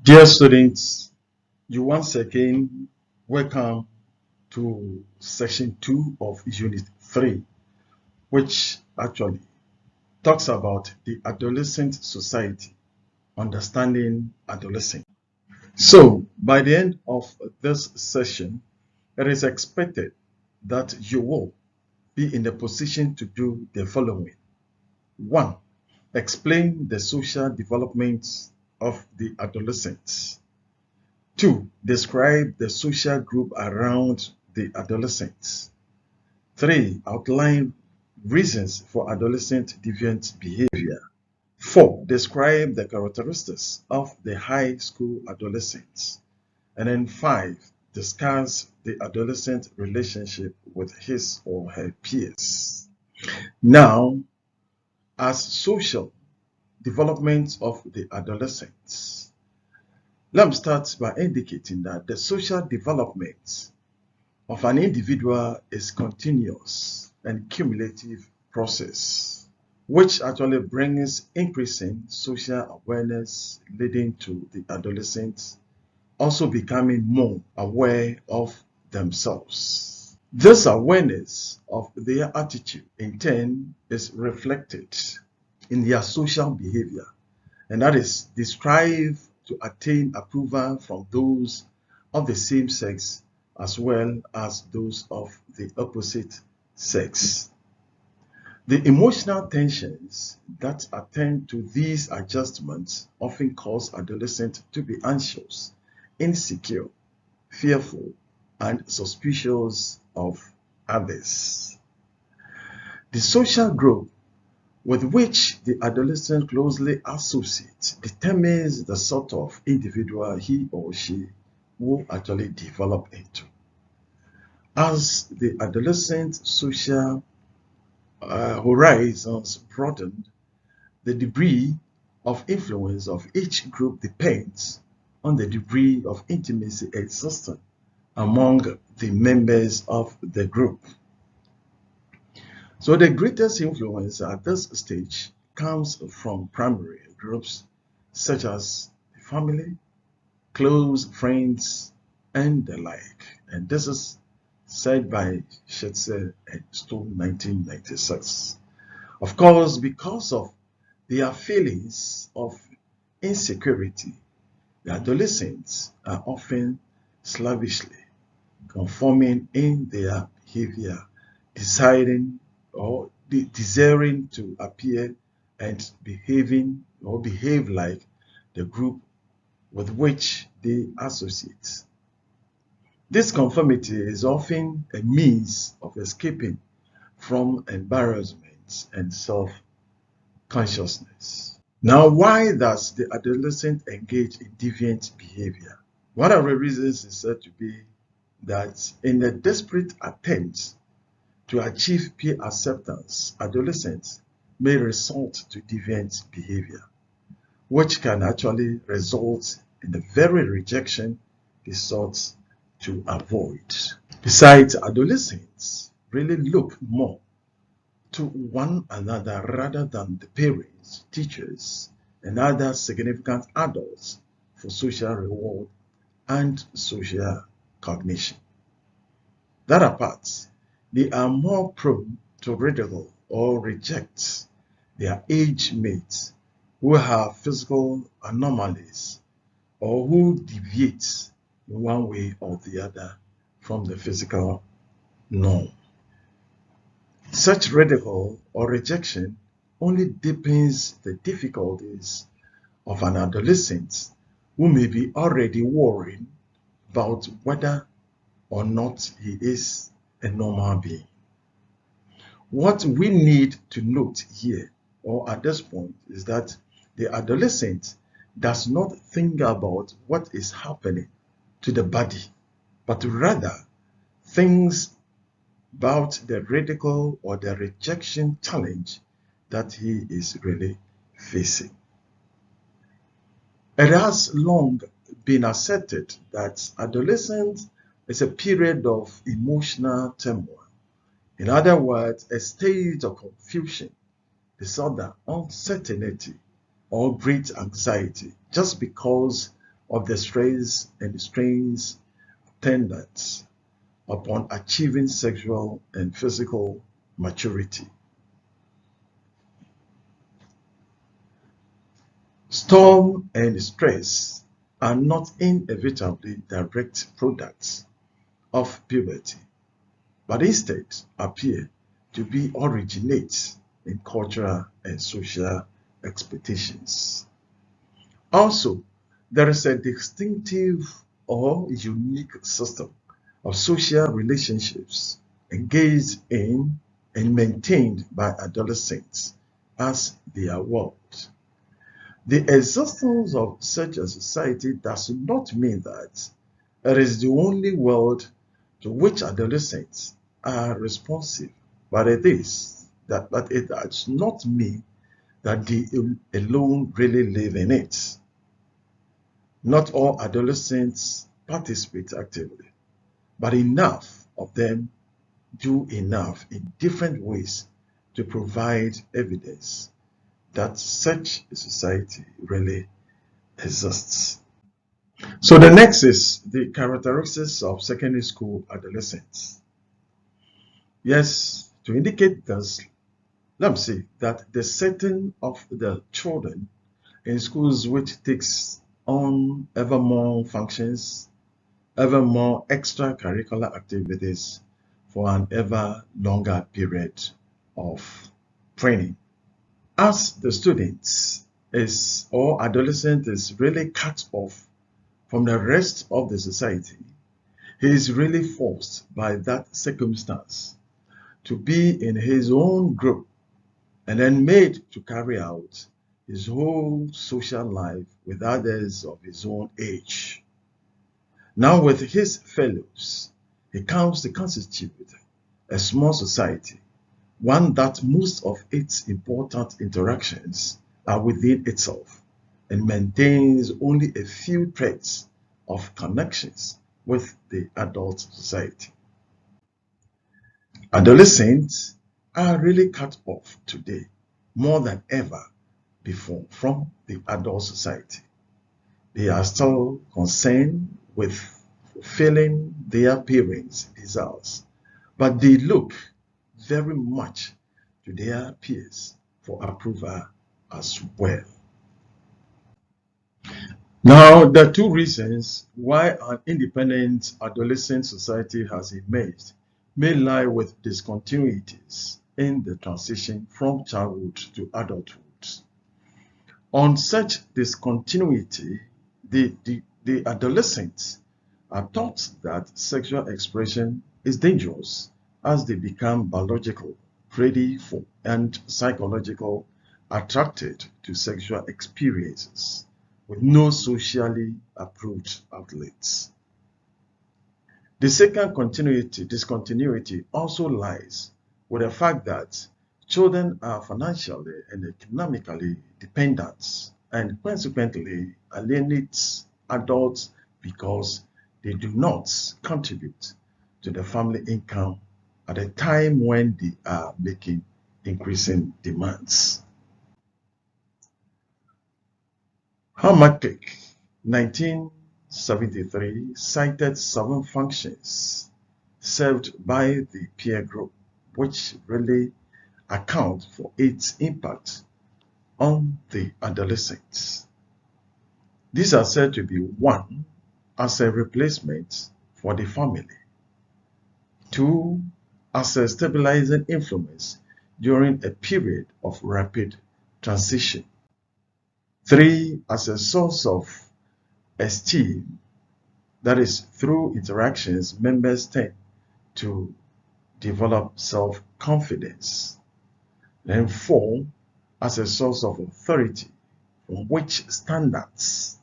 Dear students, you once again welcome to section 2 of unit 3, which actually talks about the adolescent society, understanding adolescence. So, by the end of this session, it is expected that you will be in the position to do the following. 1. Explain the social development of the adolescents. 2. Describe the social group around the adolescents. 3. Outline reasons for adolescent deviant behavior. 4. Describe the characteristics of the high school adolescents. And then 5. Discuss the adolescent relationship with his or her peers. Now, as social development of the adolescents, let me start by indicating that the social development of an individual is continuous and cumulative process, which actually brings increasing social awareness leading to the adolescents also becoming more aware of themselves. This awareness of their attitude in turn is reflected in their social behavior, and that is they strive to attain approval from those of the same sex as well as those of the opposite sex. The emotional tensions that attend to these adjustments often cause adolescents to be anxious, insecure, fearful, and suspicious of others. The social group with which the adolescent closely associates determines the sort of individual he or she will actually develop into. As the adolescent social horizons broaden, the degree of influence of each group depends on the degree of intimacy existing among the members of the group. So the greatest influence at this stage comes from primary groups such as family, close friends, and the like. And this is said by Shetzer and Stone 1996. Of course, because of their feelings of insecurity, the adolescents are often slavishly conforming in their behavior, deciding or desiring to appear and behave like the group with which they associate. This conformity is often a means of escaping from embarrassment and self-consciousness. Now, why does the adolescent engage in deviant behavior? One of the reasons is said to be that in a desperate attempt to achieve peer acceptance, adolescents may resort to deviant behavior, which can actually result in the very rejection they sought to avoid. Besides, adolescents really look more to one another rather than the parents, teachers, and other significant adults for social reward and social cognition. That apart, they are more prone to ridicule or reject their age mates who have physical anomalies or who deviate in one way or the other from the physical norm. Such ridicule or rejection only deepens the difficulties of an adolescent who may be already worrying about whether or not he is a normal being. What we need to note here or at this point is that the adolescent does not think about what is happening to the body, but rather thinks about the ridicule or the rejection challenge that he is really facing. It has long been asserted that adolescence is a period of emotional turmoil. In other words, a state of confusion, disorder, uncertainty, or great anxiety, just because of the stress and strains attendant upon achieving sexual and physical maturity. Storm and stress are not inevitably direct products of puberty, but instead appear to be originate in cultural and social expectations. Also, there is a distinctive or unique system of social relationships engaged in and maintained by adolescents as their world. The existence of such a society does not mean that it is the only world to which adolescents are responsive, but it does not mean that they alone really live in it. Not all adolescents participate actively, but enough of them do enough in different ways to provide evidence that such a society really exists. So the next is the characteristics of secondary school adolescents. Yes, to indicate this, let me say that the setting of the children in schools which takes on ever more functions, ever more extracurricular activities for an ever longer period of training. As the student is or adolescent is really cut off from the rest of the society, he is really forced by that circumstance to be in his own group and then made to carry out his whole social life with others of his own age. Now with his fellows, he comes to constitute a small society, one that most of its important interactions are within itself and maintains only a few threads of connections with the adult society. Adolescents are really cut off today more than ever before from the adult society. They are still concerned with fulfilling their parents' desires, but they look very much to their peers for approval as well. Now, the two reasons why an independent adolescent society has emerged may lie with discontinuities in the transition from childhood to adulthood. On such discontinuity, the adolescents are taught that sexual expression is dangerous as they become biological, ready for, and psychological attracted to sexual experiences with no socially approved outlets. The second discontinuity also lies with the fact that children are financially and economically dependent and consequently alienate adults because they do not contribute to the family income at a time when they are making increasing demands. Harmakic 1973 cited 7 functions served by the peer group, which really account for its impact on the adolescents. These are said to be 1. As a replacement for the family, 2. As a stabilizing influence during a period of rapid transition, 3. As a source of esteem, that is, through interactions, members tend to develop self-confidence. Then 4. As a source of authority from which standards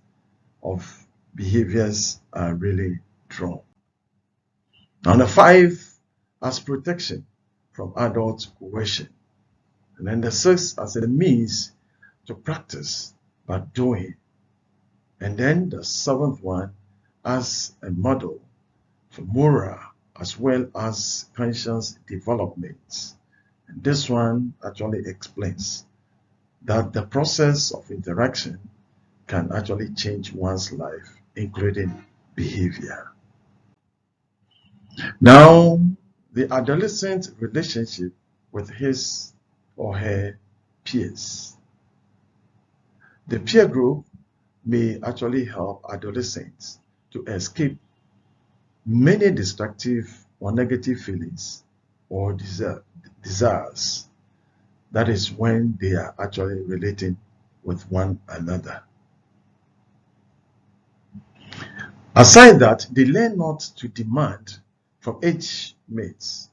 of behaviors are really drawn. And 5. As protection from adult coercion. And then the 6. As a means to practice by doing. And then the 7th one as a model for moral as well as conscious development. And this one actually explains that the process of interaction can actually change one's life including behavior. Now, the adolescent relationship with his or her peers. The peer group may actually help adolescents to escape many destructive or negative feelings or desires. That is when they are actually relating with one another. Aside that, they learn not to demand from age mates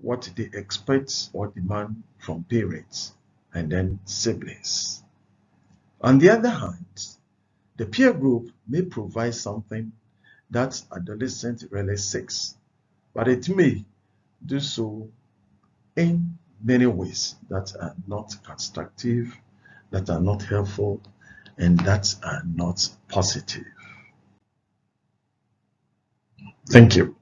what they expect or demand from parents and then siblings. On the other hand, the peer group may provide something that adolescent really seeks, but it may do so in many ways that are not constructive, that are not helpful, and that are not positive. Thank you.